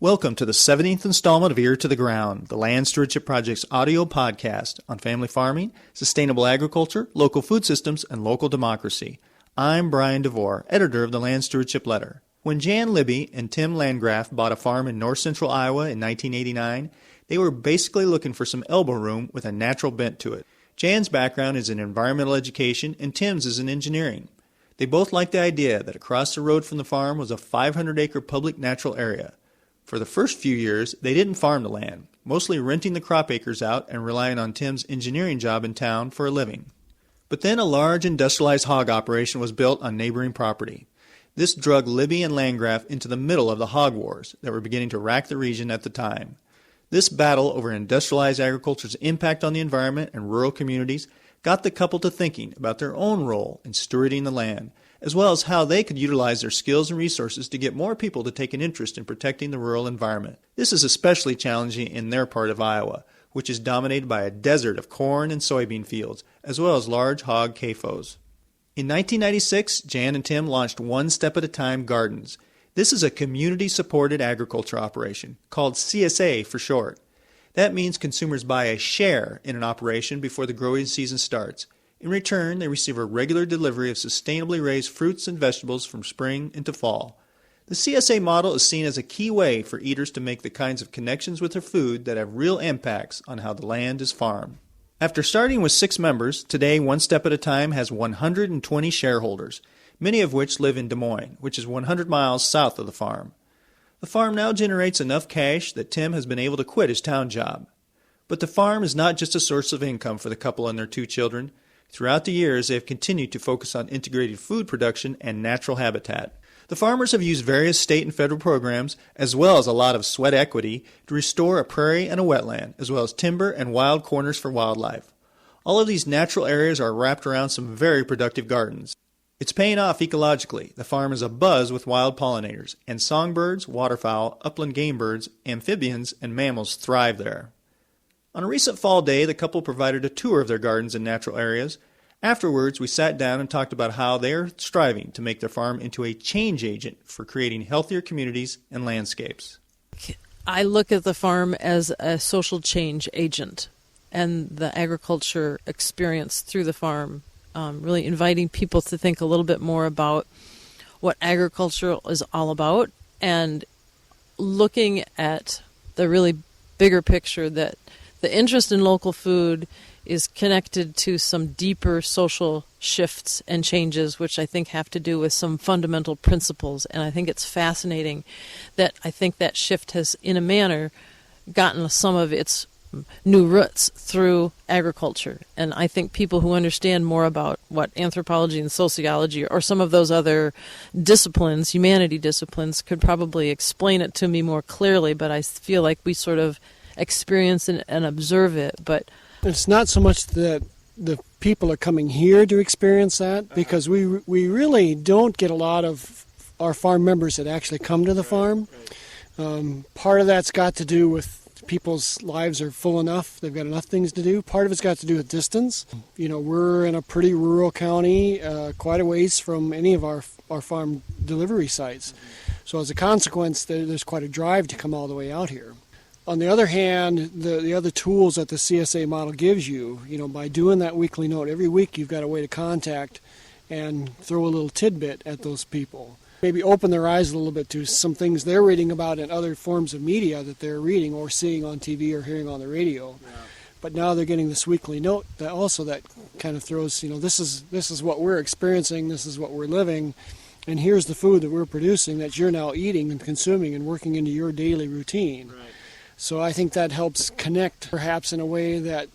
Welcome to the 17th installment of Ear to the Ground, the Land Stewardship Project's audio podcast on family farming, sustainable agriculture, local food systems, and local democracy. I'm Brian DeVore, editor of the Land Stewardship Letter. When Jan Libby and Tim Landgraf bought a farm in north central Iowa in 1989, they were basically looking for some elbow room with a natural bent to it. Jan's background is in environmental education and Tim's is in engineering. They both liked the idea that across the road from the farm was a 500-acre public natural area. For the first few years, they didn't farm the land, mostly renting the crop acres out and relying on Tim's engineering job in town for a living. But then a large industrialized hog operation was built on neighboring property. This drug Libby and Landgraf into the middle of the hog wars that were beginning to rack the region at the time. This battle over industrialized agriculture's impact on the environment and rural communities got the couple to thinking about their own role in stewarding the land, as well as how they could utilize their skills and resources to get more people to take an interest in protecting the rural environment. This is especially challenging in their part of Iowa, which is dominated by a desert of corn and soybean fields, as well as large hog CAFOs. In 1996, Jan and Tim launched One Step at a Time Gardens. This is a community-supported agriculture operation, called CSA for short. That means consumers buy a share in an operation before the growing season starts. In return, they receive a regular delivery of sustainably raised fruits and vegetables from spring into fall. The CSA model is seen as a key way for eaters to make the kinds of connections with their food that have real impacts on how the land is farmed. After starting with 6 members, today One Step at a Time has 120 shareholders, many of which live in Des Moines, which is 100 miles south of the farm. The farm now generates enough cash that Tim has been able to quit his town job. But the farm is not just a source of income for the couple and their 2 children. Throughout the years, they have continued to focus on integrated food production and natural habitat. The farmers have used various state and federal programs, as well as a lot of sweat equity, to restore a prairie and a wetland, as well as timber and wild corners for wildlife. All of these natural areas are wrapped around some very productive gardens. It's paying off ecologically. The farm is abuzz with wild pollinators, and songbirds, waterfowl, upland game birds, amphibians, and mammals thrive there. On a recent fall day, the couple provided a tour of their gardens and natural areas. Afterwards, we sat down and talked about how they are striving to make their farm into a change agent for creating healthier communities and landscapes. I look at the farm as a social change agent, and the agriculture experience through the farm, really inviting people to think a little bit more about what agriculture is all about and looking at the really bigger picture that the interest in local food is connected to some deeper social shifts and changes, which I think have to do with some fundamental principles. And I think it's fascinating that I think that shift has, in a manner, gotten some of its new roots through agriculture. And I think people who understand more about what anthropology and sociology or some of those other disciplines, humanity disciplines, could probably explain it to me more clearly, but I feel like we sort of experience and observe it. But it's not so much that the people are coming here to experience that, because we really don't get a lot of our farm members that actually come to the farm. Part of that's got to do with people's lives are full enough, they've got enough things to do. Part of it's got to do with distance. You know, we're in a pretty rural county, quite a ways from any of our farm delivery sites. So as a consequence, there's quite a drive to come all the way out here. On the other hand, the other tools that the CSA model gives you, by doing that weekly note, every week you've got a way to contact and throw a little tidbit at those people. Maybe open their eyes a little bit to some things they're reading about in other forms of media that they're reading or seeing on TV or hearing on the radio. Yeah. But now they're getting this weekly note that kind of throws, this is what we're experiencing, this is what we're living, and here's the food that we're producing that you're now eating and consuming and working into your daily routine. Right. So I think that helps connect, perhaps in a way that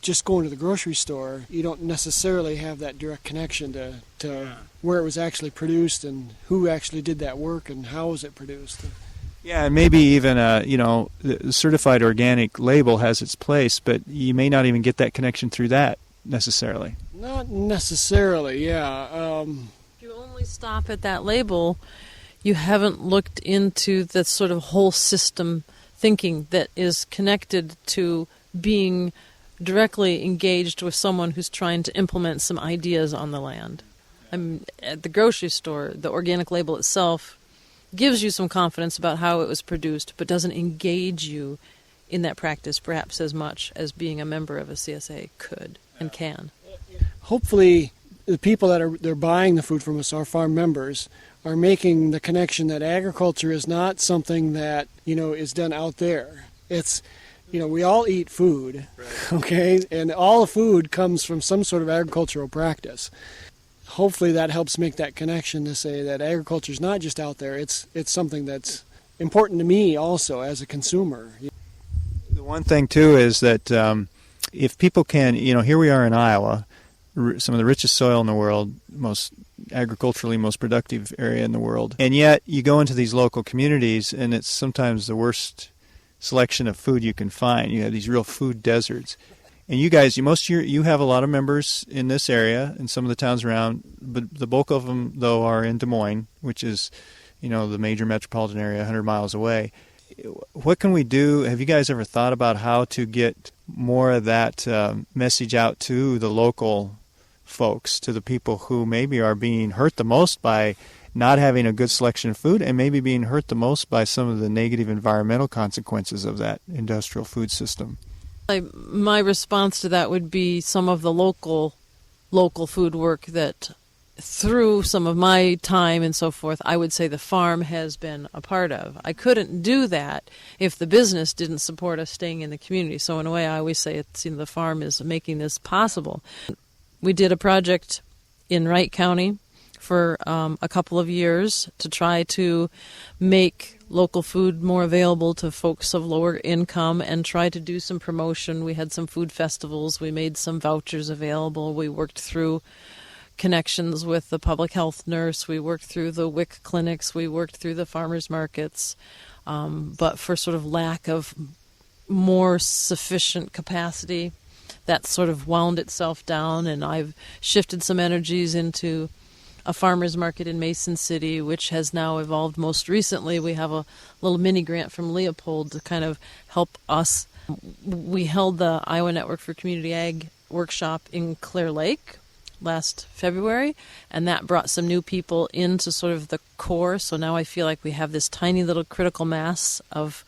just going to the grocery store, you don't necessarily have that direct connection to where it was actually produced and who actually did that work and how was it produced. Yeah, and maybe even the certified organic label has its place, but you may not even get that connection through that necessarily. Not necessarily, yeah. If you only stop at that label, you haven't looked into the sort of whole system thinking that is connected to being directly engaged with someone who's trying to implement some ideas on the land. At the grocery store, the organic label itself gives you some confidence about how it was produced, but doesn't engage you in that practice perhaps as much as being a member of a CSA could and can. Hopefully, the people they're buying the food from us, our farm members, are making the connection that agriculture is not something that, is done out there. It's, we all eat food, okay? And all the food comes from some sort of agricultural practice. Hopefully that helps make that connection to say that agriculture is not just out there. It's something that's important to me also as a consumer. The one thing, too, is that if people can, here we are in Iowa, some of the richest soil in the world, most agriculturally most productive area in the world, and yet you go into these local communities and it's sometimes the worst selection of food you can find. You have these real food deserts. And you guys, you have a lot of members in this area and some of the towns around, but the bulk of them, though, are in Des Moines, which is, the major metropolitan area 100 miles away. What can we do? Have you guys ever thought about how to get more of that message out to the local folks, to the people who maybe are being hurt the most by not having a good selection of food and maybe being hurt the most by some of the negative environmental consequences of that industrial food system? My response to that would be some of the local food work that, through some of my time and so forth, I would say the farm has been a part of. I couldn't do that if the business didn't support us staying in the community. So in a way, I always say it's, the farm is making this possible. We did a project in Wright County for a couple of years to try to make local food more available to folks of lower income and try to do some promotion. We had some food festivals. We made some vouchers available. We worked through connections with the public health nurse. We worked through the WIC clinics. We worked through the farmers markets. But for sort of lack of more sufficient capacity, that sort of wound itself down, and I've shifted some energies into a farmers market in Mason City, which has now evolved. Most recently, we have a little mini grant from Leopold to kind of help us. We held the Iowa Network for Community Ag workshop in Clear Lake last February, and that brought some new people into sort of the core. So now I feel like we have this tiny little critical mass of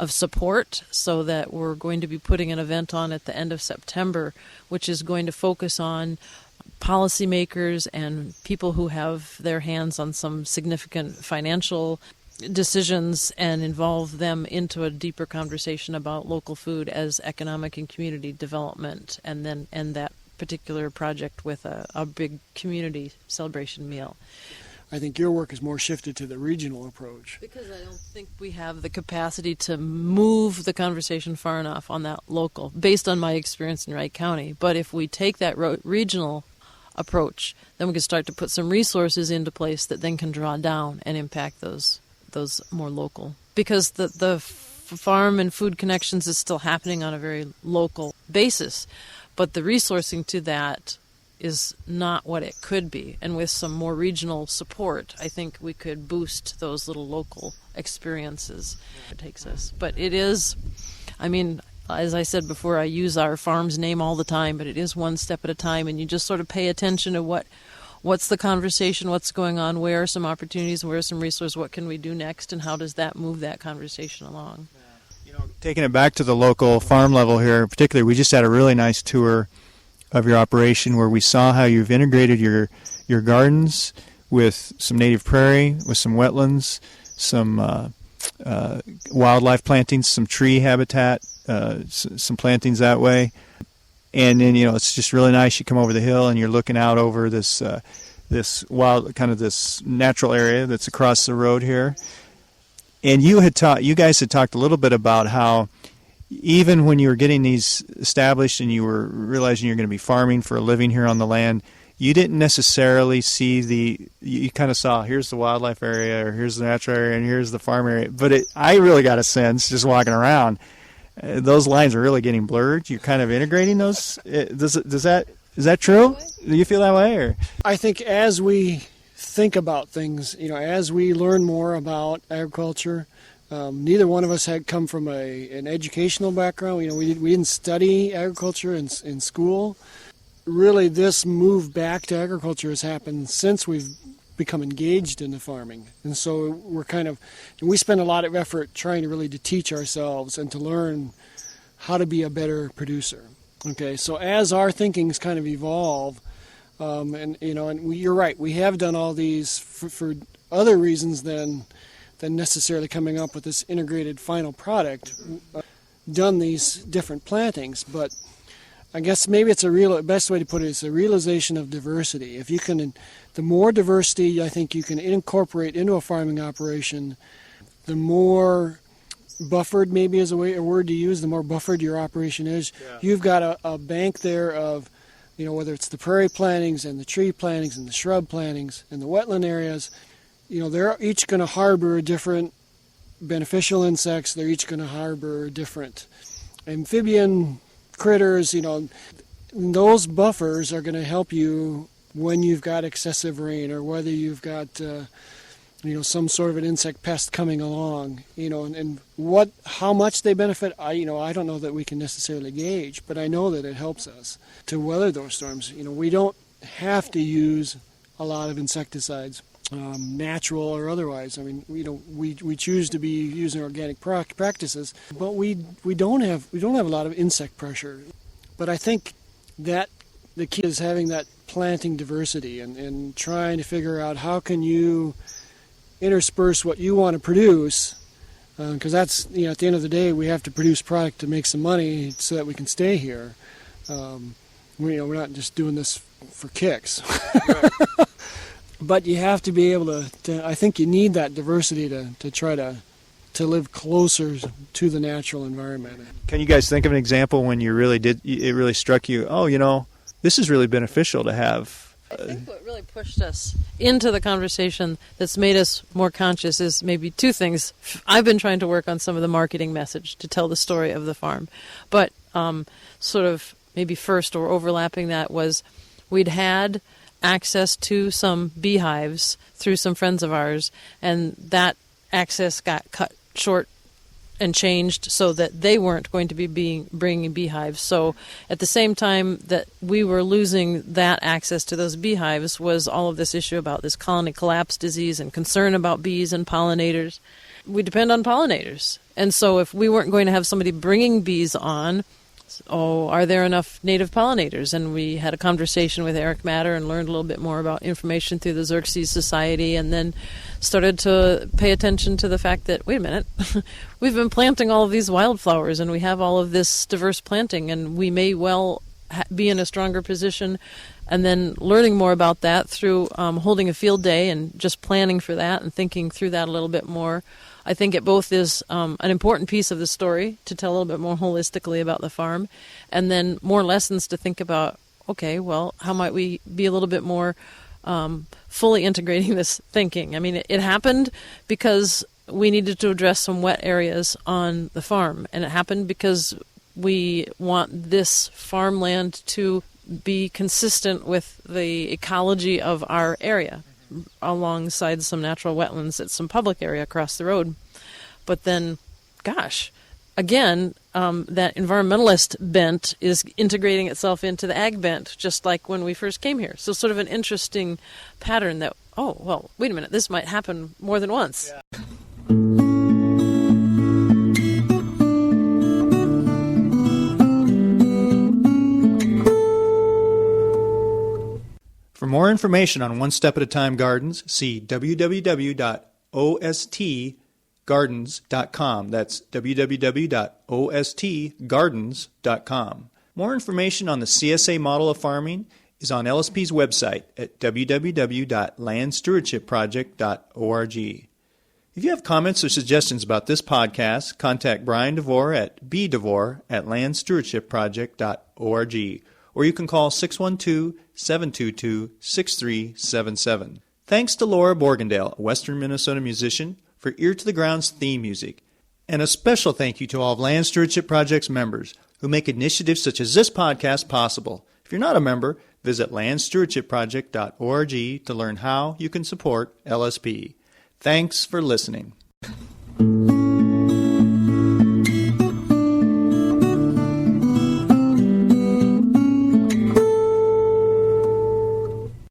support, so that we're going to be putting an event on at the end of September, which is going to focus on policymakers and people who have their hands on some significant financial decisions and involve them into a deeper conversation about local food as economic and community development, and then end that particular project with a big community celebration meal. I think your work is more shifted to the regional approach. Because I don't think we have the capacity to move the conversation far enough on that local, based on my experience in Wright County. But if we take that regional approach, then we can start to put some resources into place that then can draw down and impact those more local. Because the farm and food connections is still happening on a very local basis, but the resourcing to that is not what it could be. And with some more regional support, I think we could boost those little local experiences it takes us. But it is, as I said before, I use our farm's name all the time, but it is one step at a time, and you just sort of pay attention to what's the conversation, what's going on, where are some opportunities, where are some resources, what can we do next, and how does that move that conversation along. Taking it back to the local farm level here, particularly, we just had a really nice tour of your operation where we saw how you've integrated your gardens with some native prairie, with some wetlands, some wildlife plantings, some tree habitat, some plantings that way. And then, it's just really nice. You come over the hill and you're looking out over this wild, kind of this natural area that's across the road here. And you guys had talked a little bit about how even when you were getting these established and you were realizing you're going to be farming for a living here on the land, you didn't necessarily see you kind of saw, here's the wildlife area, or here's the natural area, and here's the farm area. But I really got a sense, just walking around, those lines are really getting blurred. You're kind of integrating those. Is that true? Do you feel that way? Or? I think as we think about things, as we learn more about agriculture, neither one of us had come from an educational background. We didn't study agriculture in school. Really, this move back to agriculture has happened since we've become engaged in the farming. And so we spend a lot of effort trying to really to teach ourselves and to learn how to be a better producer. Okay, so as our thinkings kind of evolve, you're right, we have done all these for other reasons than necessarily coming up with this integrated final product, done these different plantings, but I guess maybe it's best way to put it is a realization of diversity. If you can, the more diversity I think you can incorporate into a farming operation, the more buffered maybe is a word to use, the more buffered your operation is. Yeah. You've got a bank there of, whether it's the prairie plantings and the tree plantings and the shrub plantings and the wetland areas, they're each going to harbor different beneficial insects. They're each going to harbor different amphibian critters. Those buffers are going to help you when you've got excessive rain or whether you've got some sort of an insect pest coming along. And how much they benefit, I don't know that we can necessarily gauge, but I know that it helps us to weather those storms. We don't have to use a lot of insecticides. Natural or otherwise. I mean, we choose to be using organic practices, but we don't have a lot of insect pressure. But I think that the key is having that planting diversity and trying to figure out how can you intersperse what you want to produce, because that's at the end of the day we have to produce product to make some money so that we can stay here. We're not just doing this for kicks. Right. But you have to be able to I think you need that diversity to try to live closer to the natural environment. Can you guys think of an example when it really struck you, this is really beneficial to have? I think what really pushed us into the conversation that's made us more conscious is maybe two things. I've been trying to work on some of the marketing message to tell the story of the farm. But sort of maybe first or overlapping that was we'd had access to some beehives through some friends of ours, and that access got cut short and changed so that they weren't going to be bringing beehives. So at the same time that we were losing that access to those beehives was all of this issue about this colony collapse disease and concern about bees and pollinators. We depend on pollinators. And so if we weren't going to have somebody bringing bees on, are there enough native pollinators? And we had a conversation with Eric Matter and learned a little bit more about information through the Xerxes Society, and then started to pay attention to the fact that, wait a minute, we've been planting all of these wildflowers and we have all of this diverse planting, and we may well be in a stronger position. And then learning more about that through holding a field day and just planning for that and thinking through that a little bit more. I think it both is an important piece of the story to tell a little bit more holistically about the farm, and then more lessons to think about, okay, well, how might we be a little bit more fully integrating this thinking? I mean, it happened because we needed to address some wet areas on the farm, and it happened because we want this farmland to be consistent with the ecology of our area, alongside some natural wetlands at some public area across the road. But then, gosh, again, that environmentalist bent is integrating itself into the ag bent, just like when we first came here. So sort of an interesting pattern that, oh, well, wait a minute, this might happen more than once. Yeah. For more information on One Step at a Time Gardens, see www.ostgardens.com. That's www.ostgardens.com. More information on the CSA model of farming is on LSP's website at www.landstewardshipproject.org. If you have comments or suggestions about this podcast, contact Brian DeVore at bdevore@landstewardshipproject.org. Or you can call 612-722-6377. Thanks to Laura Borgendale, a Western Minnesota musician, for Ear to the Ground's theme music. And a special thank you to all of Land Stewardship Project's members who make initiatives such as this podcast possible. If you're not a member, visit landstewardshipproject.org to learn how you can support LSP. Thanks for listening.